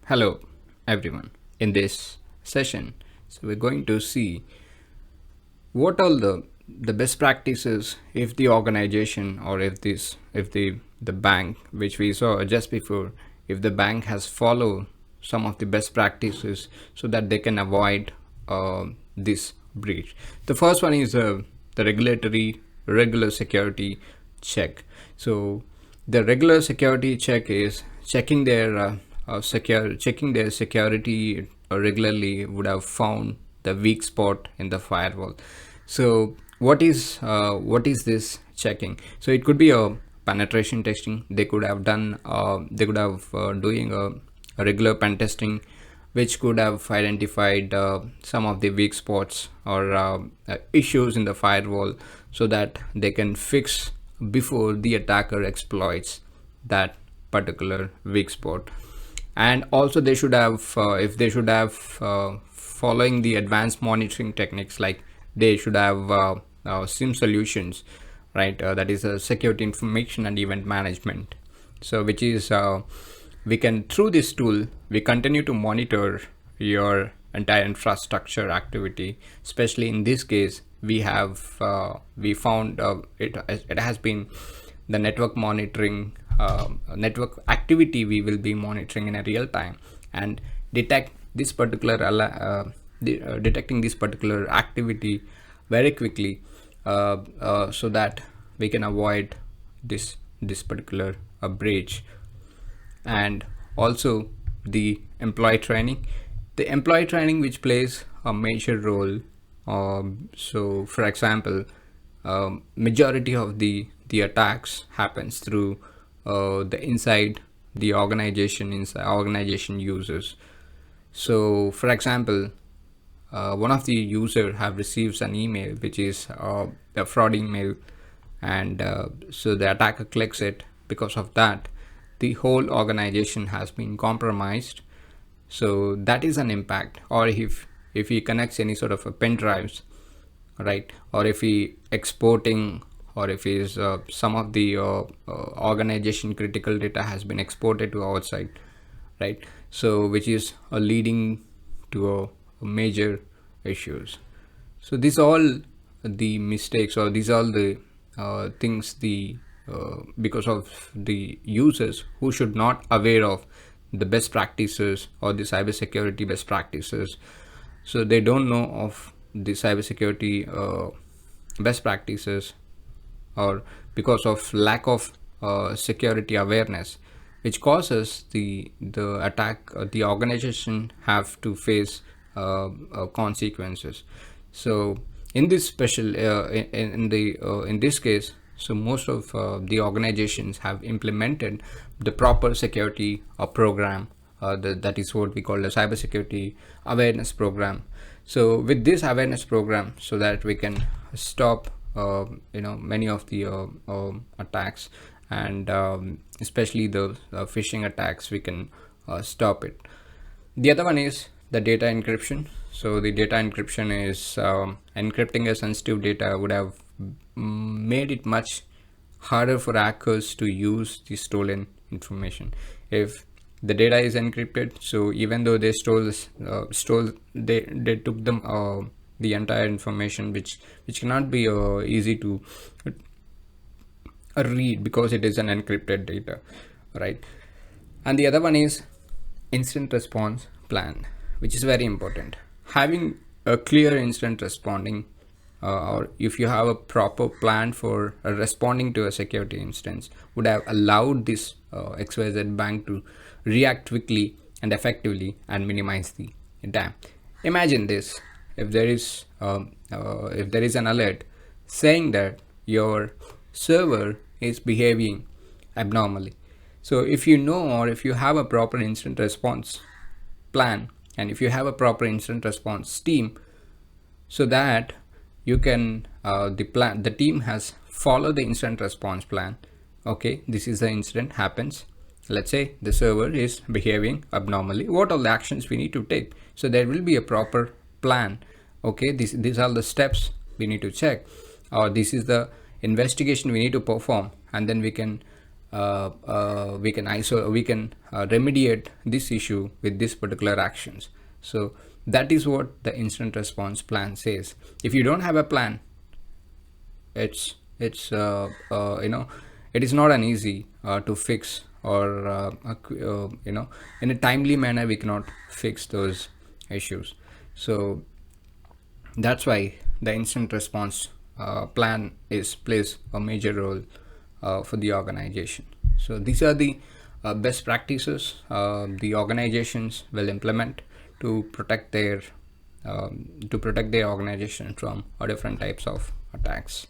Hello everyone. In this session, we're going to see what all the best practices if the organization or if the bank, which we saw just before, if the bank has followed some of the best practices so that they can avoid this breach. The first one is the regular security check. So the regular security check is checking their checking their security regularly would have found the weak spot in the firewall. So what is this checking? So it could be a penetration testing. They could have done doing a regular pen testing, which could have identified some of the weak spots or issues in the firewall so that they can fix before the attacker exploits that particular weak spot. And also they should have following the advanced monitoring techniques, like they should have SIM solutions, right? That is security information and event management. So which is we can, through this tool, we continue to monitor your entire infrastructure activity. Especially in this case, we found it has been the network monitoring, network activity we will be monitoring in a real time and detect this particular detecting this particular activity very quickly, so that we can avoid this particular breach. And also the employee training, which plays a major role. So for example, majority of the attacks happens through the inside organization users. So for example, one of the user have received an email which is a fraud email, and so the attacker clicks it. Because of that, the whole organization has been compromised. So that is an impact. Or if he connects any sort of a pen drives, right, or if he exporting, or if is some of the organization critical data has been exported to outside, right? So which is leading to a major issues. So these all the mistakes, or these all the things because of the users who should not aware of the best practices or the cybersecurity best practices. So they don't know of the cybersecurity best practices, or because of lack of security awareness, which causes the attack, the organization have to face consequences. So in this special in this case, so most of the organizations have implemented the proper security program, that is what we call the cybersecurity awareness program. So with this awareness program, so that we can stop many of the attacks, and especially the phishing attacks, we can stop it. The other one is the data encryption. So the data encryption is encrypting a sensitive data would have made it much harder for hackers to use the stolen information. If the data is encrypted, so even though they they took them the entire information, which cannot be easy to read because it is an encrypted data, right? And the other one is instant response plan, which is very important. Having a clear instant responding, or if you have a proper plan for responding to a security instance, would have allowed this XYZ bank to react quickly and effectively and minimize the damage. Imagine this: if there is an alert saying that your server is behaving abnormally. So if you know, or if you have a proper instant response plan, and if you have a proper instant response team, so that you can the team has followed the instant response plan. Okay, this is the incident happens. Let's say the server is behaving abnormally. What are the actions we need to take? So there will be a proper plan. Okay, these are the steps we need to check, or this is the investigation we need to perform, and then we can we can remediate this issue with this particular actions. So that is what the incident response plan says. If you don't have a plan, it's it is not an easy to fix, or in a timely manner we cannot fix those issues. So that's why the instant response plan plays a major role for the organization. So these are the best practices the organizations will implement to protect their organization from different types of attacks.